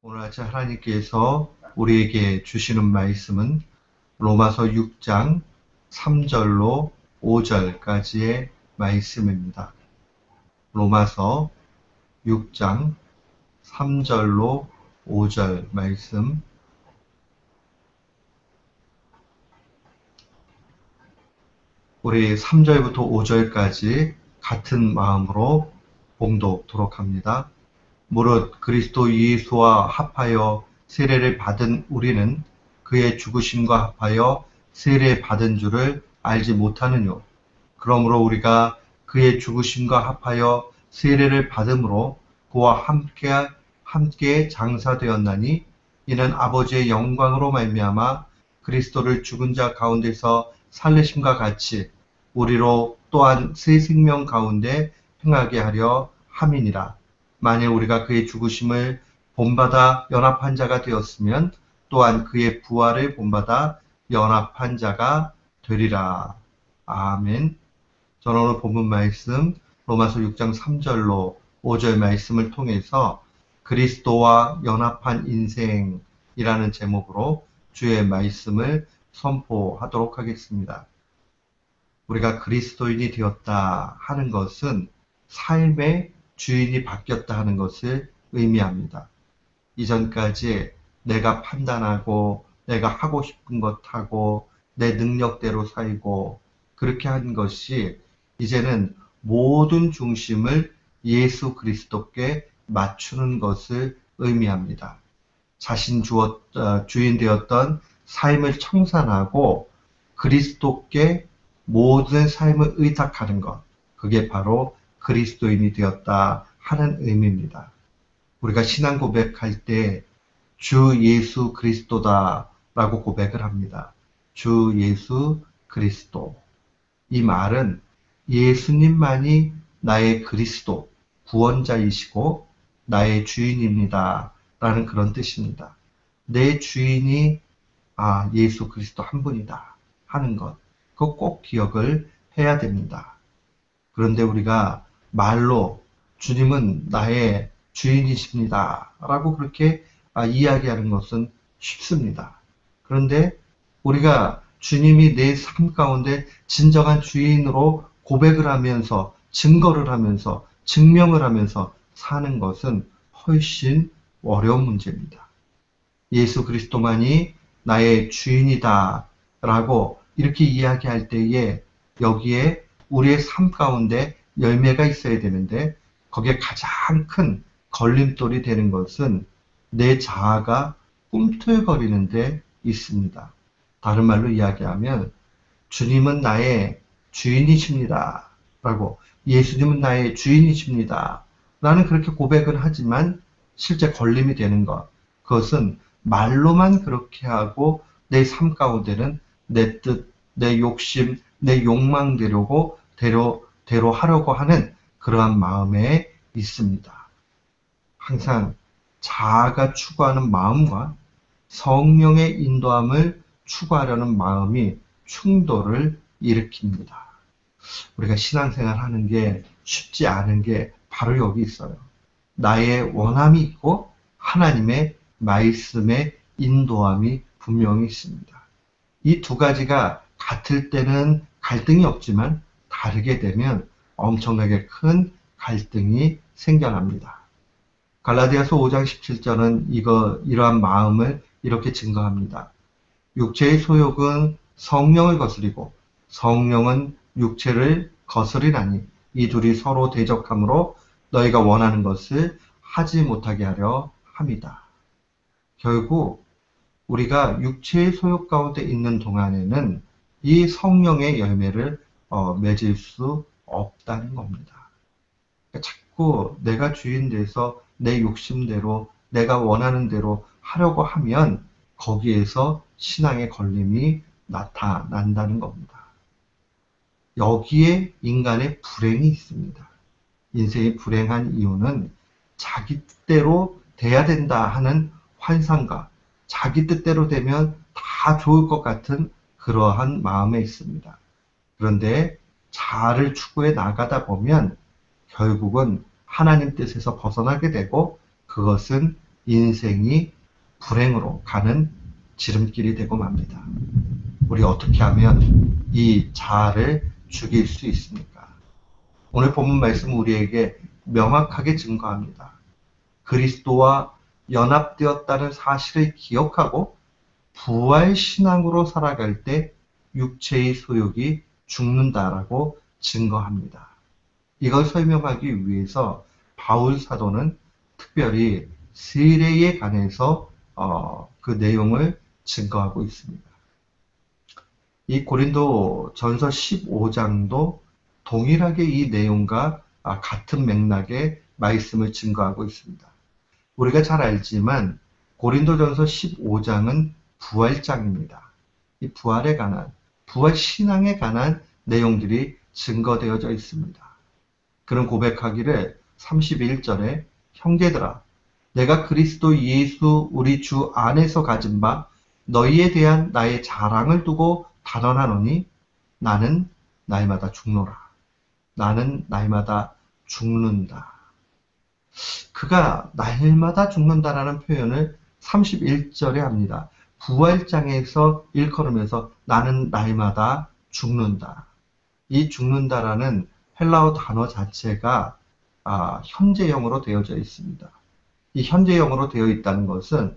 오늘 아침 하나님께서 우리에게 주시는 말씀은 로마서 6장 3절로 5절까지의 말씀입니다. 로마서 6장 3절로 5절 말씀. 우리 3절부터 5절까지 같은 마음으로 봉독토록 합니다. 무릇 그리스도 예수와 합하여 세례를 받은 우리는 그의 죽으심과 합하여 세례 받은 줄을 알지 못하느뇨. 그러므로 우리가 그의 죽으심과 합하여 세례를 받음으로 그와 함께 장사되었나니 이는 아버지의 영광으로 말미암아 그리스도를 죽은 자 가운데서 살리심과 같이 우리로 또한 새 생명 가운데 행하게 하려 함이니라. 만일 우리가 그의 죽으심을 본받아 연합한 자가 되었으면 또한 그의 부활을 본받아 연합한 자가 되리라. 아멘. 저는 오늘 본문 말씀 로마서 6장 3절로 5절 말씀을 통해서 그리스도와 연합한 인생이라는 제목으로 주의 말씀을 선포하도록 하겠습니다. 우리가 그리스도인이 되었다 하는 것은 삶의 주인이 바뀌었다 하는 것을 의미합니다. 이전까지 내가 판단하고 내가 하고 싶은 것 하고 내 능력대로 살고 그렇게 한 것이 이제는 모든 중심을 예수 그리스도께 맞추는 것을 의미합니다. 자신 주인 되었던 삶을 청산하고 그리스도께 모든 삶을 의탁하는 것, 그게 바로 그리스도인이 되었다 하는 의미입니다. 우리가 신앙 고백할 때 주 예수 그리스도다 라고 고백을 합니다. 주 예수 그리스도. 이 말은 예수님만이 나의 그리스도, 구원자이시고 나의 주인입니다 라는 그런 뜻입니다. 내 주인이 예수 그리스도 한 분이다 하는 것, 그거 꼭 기억을 해야 됩니다. 그런데 우리가 말로 주님은 나의 주인이십니다 라고 그렇게 이야기하는 것은 쉽습니다. 그런데 우리가 주님이 내 삶 가운데 진정한 주인으로 고백을 하면서 증거를 하면서 증명을 하면서 사는 것은 훨씬 어려운 문제입니다. 예수 그리스도만이 나의 주인이다 라고 이렇게 이야기할 때에 여기에 우리의 삶 가운데 열매가 있어야 되는데 거기에 가장 큰 걸림돌이 되는 것은 내 자아가 꿈틀거리는 데 있습니다. 다른 말로 이야기하면 주님은 나의 주인이십니다 라고 예수님은 나의 주인이십니다 라는 그렇게 고백을 하지만 실제 걸림이 되는 것, 그것은 말로만 그렇게 하고 내 삶 가운데는 내 뜻, 내 욕심, 내 욕망대로 하려고 하는 그러한 마음에 있습니다. 항상 자아가 추구하는 마음과 성령의 인도함을 추구하려는 마음이 충돌을 일으킵니다. 우리가 신앙생활 하는 게 쉽지 않은 게 바로 여기 있어요. 나의 원함이 있고 하나님의 말씀의 인도함이 분명히 있습니다. 이 두 가지가 같을 때는 갈등이 없지만 다르게 되면 엄청나게 큰 갈등이 생겨납니다. 갈라디아서 5장 17절은 이러한 마음을 이렇게 증거합니다. 육체의 소욕은 성령을 거스리고 성령은 육체를 거스리나니 이 둘이 서로 대적함으로 너희가 원하는 것을 하지 못하게 하려 함이다. 결국 우리가 육체의 소욕 가운데 있는 동안에는 이 성령의 열매를 맺을 수 없다는 겁니다. 그러니까 자꾸 내가 주인 돼서 내 욕심대로 내가 원하는 대로 하려고 하면 거기에서 신앙의 걸림이 나타난다는 겁니다. 여기에 인간의 불행이 있습니다. 인생이 불행한 이유는 자기 뜻대로 돼야 된다 하는 환상과 자기 뜻대로 되면 다 좋을 것 같은 그러한 마음에 있습니다. 그런데 자아를 추구해 나가다 보면 결국은 하나님 뜻에서 벗어나게 되고 그것은 인생이 불행으로 가는 지름길이 되고 맙니다. 우리 어떻게 하면 이 자아를 죽일 수 있습니까? 오늘 본문 말씀은 우리에게 명확하게 증거합니다. 그리스도와 연합되었다는 사실을 기억하고 부활신앙으로 살아갈 때 육체의 소욕이 죽는다라고 증거합니다. 이걸 설명하기 위해서 바울 사도는 특별히 세례에 관해서 그 내용을 증거하고 있습니다. 이 고린도 전서 15장도 동일하게 이 내용과 같은 맥락의 말씀을 증거하고 있습니다. 우리가 잘 알지만 고린도전서 15장은 부활장입니다. 이 부활에 관한, 부활 신앙에 관한 내용들이 증거되어져 있습니다. 그런 고백하기를 31절에 형제들아 내가 그리스도 예수 우리 주 안에서 가진 바 너희에 대한 나의 자랑을 두고 단언하노니 나는 날마다 죽노라. 나는 날마다 죽는다. 그가 날마다 죽는다라는 표현을 31절에 합니다. 부활장에서 일컬으면서 나는 날마다 죽는다. 이 죽는다라는 헬라어 단어 자체가 현재형으로 되어져 있습니다. 이 현재형으로 되어 있다는 것은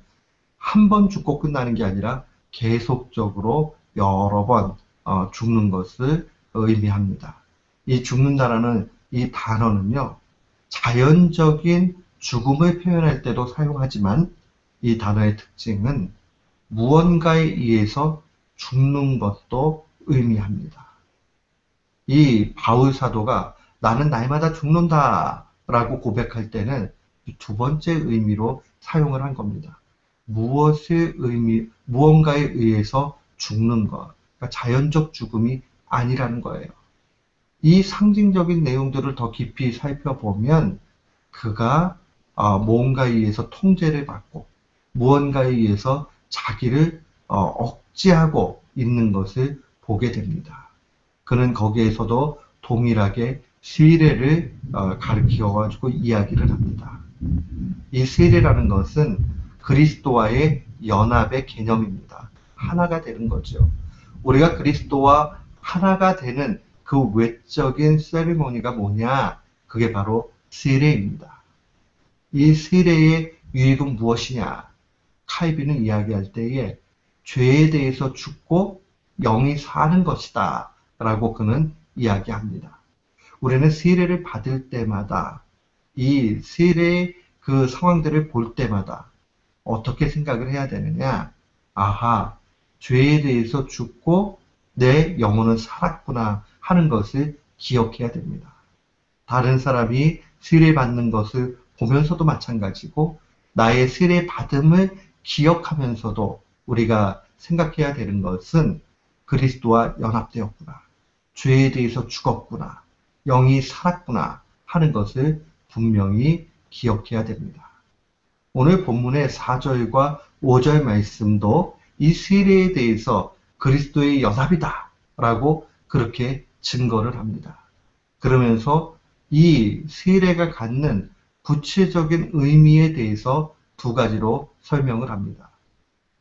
한 번 죽고 끝나는 게 아니라 계속적으로 여러 번 죽는 것을 의미합니다. 이 죽는다라는 이 단어는요, 자연적인 죽음을 표현할 때도 사용하지만 이 단어의 특징은 무언가에 의해서 죽는 것도 의미합니다. 이 바울 사도가 나는 날마다 죽는다 라고 고백할 때는 두 번째 의미로 사용을 한 겁니다. 무언가에 의해서 죽는 것, 그러니까 자연적 죽음이 아니라는 거예요. 이 상징적인 내용들을 더 깊이 살펴보면 그가 무언가에 의해서 통제를 받고 무언가에 의해서 자기를 억제하고 있는 것을 보게 됩니다. 그는 거기에서도 동일하게 세례를 가르쳐가지고 이야기를 합니다. 이 세례라는 것은 그리스도와의 연합의 개념입니다. 하나가 되는 거죠. 우리가 그리스도와 하나가 되는 그 외적인 세리머니가 뭐냐? 그게 바로 세례입니다. 이 세례의 유익은 무엇이냐? 칼빈은 이야기할 때에 죄에 대해서 죽고 영이 사는 것이다 라고 그는 이야기합니다. 우리는 세례를 받을 때마다 이 세례의 그 상황들을 볼 때마다 어떻게 생각을 해야 되느냐? 아하, 죄에 대해서 죽고 내 영혼은 살았구나 하는 것을 기억해야 됩니다. 다른 사람이 세례 받는 것을 보면서도 마찬가지고 나의 세례 받음을 기억하면서도 우리가 생각해야 되는 것은 그리스도와 연합되었구나. 죄에 대해서 죽었구나. 영이 살았구나 하는 것을 분명히 기억해야 됩니다. 오늘 본문의 4절과 5절 말씀도 이 세례에 대해서 그리스도의 연합이다 라고 그렇게 증거를 합니다. 그러면서 이 세례가 갖는 구체적인 의미에 대해서 두 가지로 설명을 합니다.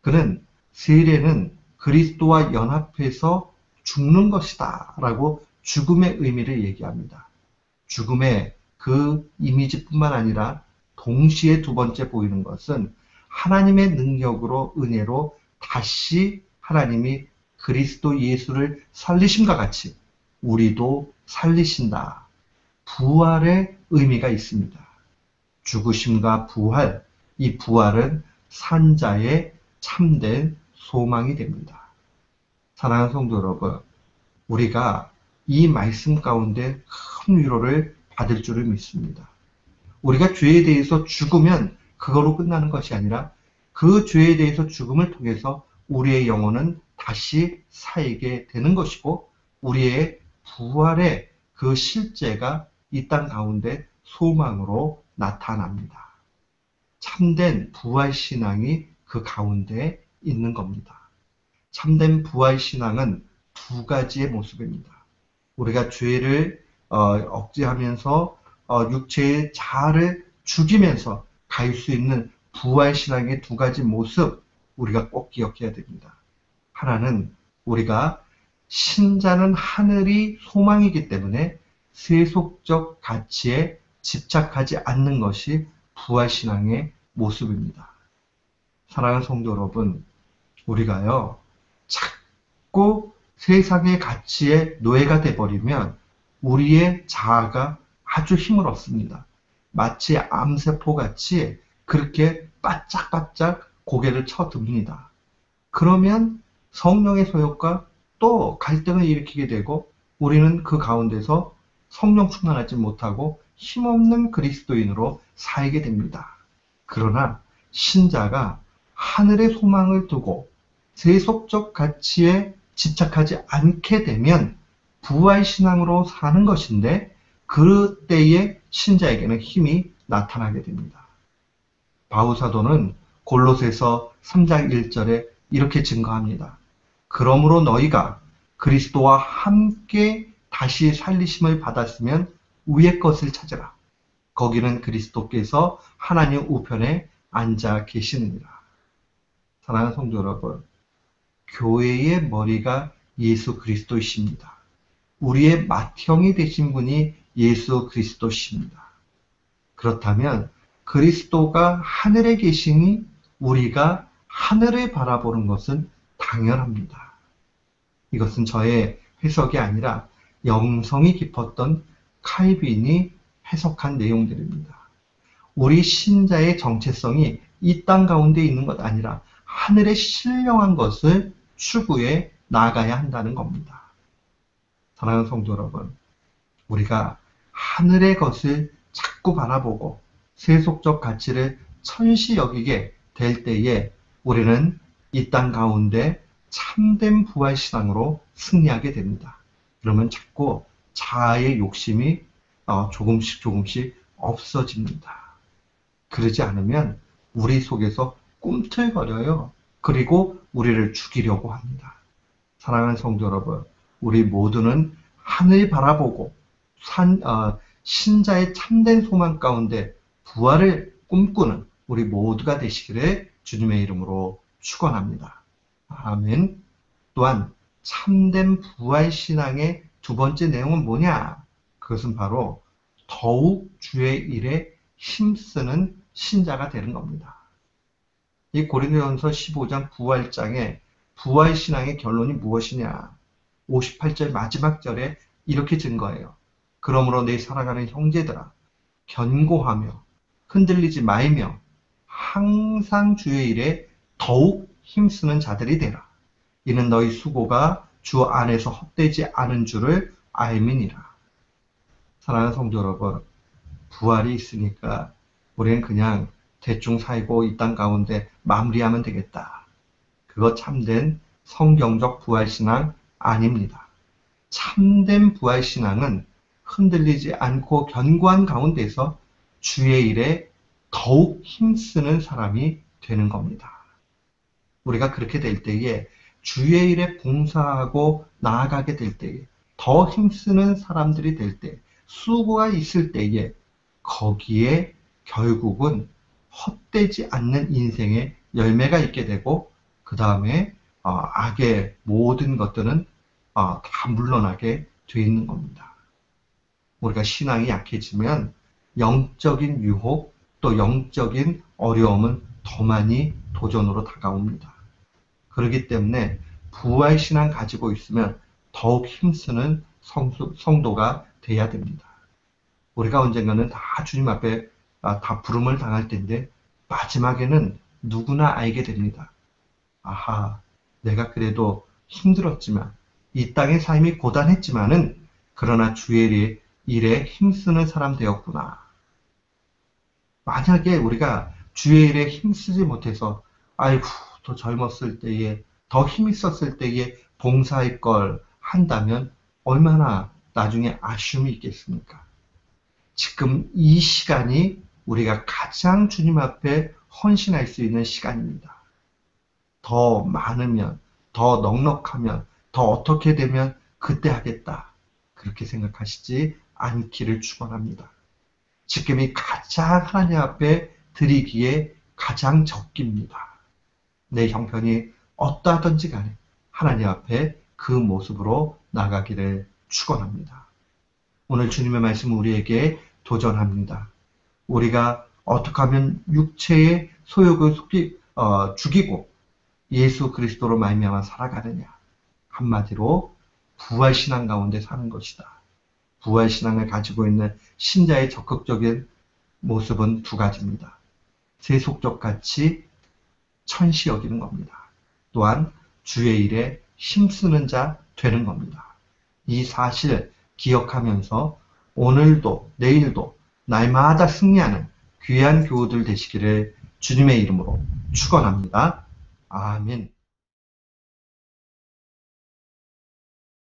그는 세례는 그리스도와 연합해서 죽는 것이다 라고 죽음의 의미를 얘기합니다. 죽음의 그 이미지뿐만 아니라 동시에 두 번째 보이는 것은 하나님의 능력으로 은혜로 다시 하나님이 그리스도 예수를 살리심과 같이 우리도 살리신다. 부활의 의미가 있습니다. 죽으심과 부활, 이 부활은 산자의 참된 소망이 됩니다. 사랑하는 성도 여러분, 우리가 이 말씀 가운데 큰 위로를 받을 줄을 믿습니다. 우리가 죄에 대해서 죽으면 그거로 끝나는 것이 아니라 그 죄에 대해서 죽음을 통해서 우리의 영혼은 다시 살게 되는 것이고 우리의 부활의 그 실제가 이 땅 가운데 소망으로 나타납니다. 참된 부활신앙이 그 가운데 있는 겁니다. 참된 부활신앙은 두 가지의 모습입니다. 우리가 죄를 억제하면서 육체의 자아를 죽이면서 갈 수 있는 부활신앙의 두 가지 모습 우리가 꼭 기억해야 됩니다. 하나는 우리가 신자는 하늘이 소망이기 때문에 세속적 가치에 집착하지 않는 것이 부활신앙의 모습입니다. 사랑하는 성도 여러분, 우리가요, 자꾸 세상의 가치에 노예가 돼버리면 우리의 자아가 아주 힘을 얻습니다. 마치 암세포같이 그렇게 바짝바짝 고개를 쳐듭니다. 그러면 성령의 소욕과 또 갈등을 일으키게 되고 우리는 그 가운데서 성령 충만하지 못하고 힘없는 그리스도인으로 살게 됩니다. 그러나 신자가 하늘의 소망을 두고 세속적 가치에 집착하지 않게 되면 부활신앙으로 사는 것인데 그때에 신자에게는 힘이 나타나게 됩니다. 바울사도는 골로새서 3장 1절에 이렇게 증거합니다. 그러므로 너희가 그리스도와 함께 다시 살리심을 받았으면 위의 것을 찾으라. 거기는 그리스도께서 하나님 우편에 앉아 계시느니라. 사랑하는 성도 여러분, 교회의 머리가 예수 그리스도이십니다. 우리의 맏형이 되신 분이 예수 그리스도십니다. 그렇다면 그리스도가 하늘에 계시니 우리가 하늘을 바라보는 것은 당연합니다. 이것은 저의 해석이 아니라 영성이 깊었던 칼빈이 해석한 내용들입니다. 우리 신자의 정체성이 이 땅 가운데 있는 것 아니라 하늘의 신령한 것을 추구해 나아가야 한다는 겁니다. 사랑하는 성도 여러분, 우리가 하늘의 것을 자꾸 바라보고 세속적 가치를 천시 여기게 될 때에 우리는 이 땅 가운데 참된 부활신앙으로 승리하게 됩니다. 그러면 자꾸 자아의 욕심이 조금씩 없어집니다. 그러지 않으면 우리 속에서 꿈틀거려요. 그리고 우리를 죽이려고 합니다. 사랑하는 성도 여러분, 우리 모두는 하늘 바라보고 신자의 참된 소망 가운데 부활을 꿈꾸는 우리 모두가 되시기를 주님의 이름으로 축원합니다. 아멘. 또한 참된 부활신앙의 두 번째 내용은 뭐냐? 그것은 바로 더욱 주의 일에 힘쓰는 신자가 되는 겁니다. 이 고린도전서 15장 부활장에 부활신앙의 결론이 무엇이냐? 58절 마지막 절에 이렇게 증거해요. 그러므로 내 사랑하는 형제들아, 견고하며 흔들리지 말며 항상 주의 일에 더욱 힘쓰는 자들이 되라. 이는 너희 수고가 주 안에서 헛되지 않은 줄을 알미니라. 사랑하는 성도 여러분, 부활이 있으니까 우리는 그냥 대충 살고 이 땅 가운데 마무리하면 되겠다. 그거 참된 성경적 부활신앙 아닙니다. 참된 부활신앙은 흔들리지 않고 견고한 가운데서 주의 일에 더욱 힘쓰는 사람이 되는 겁니다. 우리가 그렇게 될 때에 주의 일에 봉사하고 나아가게 될 때에 더 힘쓰는 사람들이 될 때, 수고가 있을 때에 거기에 결국은 헛되지 않는 인생의 열매가 있게 되고 그 다음에 악의 모든 것들은 다 물러나게 돼 있는 겁니다. 우리가 신앙이 약해지면 영적인 유혹 또 영적인 어려움은 더 많이 도전으로 다가옵니다. 그렇기 때문에 부활신앙 가지고 있으면 더욱 힘쓰는 성도가 돼야 됩니다. 우리가 언젠가는 다 주님 앞에 다 부름을 당할 텐데 마지막에는 누구나 알게 됩니다. 아하, 내가 그래도 힘들었지만 이 땅의 삶이 고단했지만은 그러나 주의 일에 힘쓰는 사람 되었구나. 만약에 우리가 주의 일에 힘쓰지 못해서 아이고 더 젊었을 때에 더 힘 있었을 때에 봉사할 걸 한다면 얼마나 나중에 아쉬움이 있겠습니까? 지금 이 시간이 우리가 가장 주님 앞에 헌신할 수 있는 시간입니다. 더 많으면, 더 넉넉하면, 더 어떻게 되면 그때 하겠다. 그렇게 생각하시지 않기를 축원합니다. 지금이 가장 하나님 앞에 드리기에 가장 적깁니다. 내 형편이 어떠하든지 간에 하나님 앞에 그 모습으로 나가기를 축원합니다. 오늘 주님의 말씀은 우리에게 도전합니다. 우리가 어떻게 하면 육체의 소욕을 죽이고 예수 그리스도로 말미암아 살아가느냐. 한마디로 부활신앙 가운데 사는 것이다. 부활신앙을 가지고 있는 신자의 적극적인 모습은 두 가지입니다. 세속적같이 천시 여기는 겁니다. 또한 주의 일에 힘쓰는 자 되는 겁니다. 이 사실 기억하면서 오늘도 내일도 날마다 승리하는 귀한 교우들 되시기를 주님의 이름으로 축원합니다. 아멘.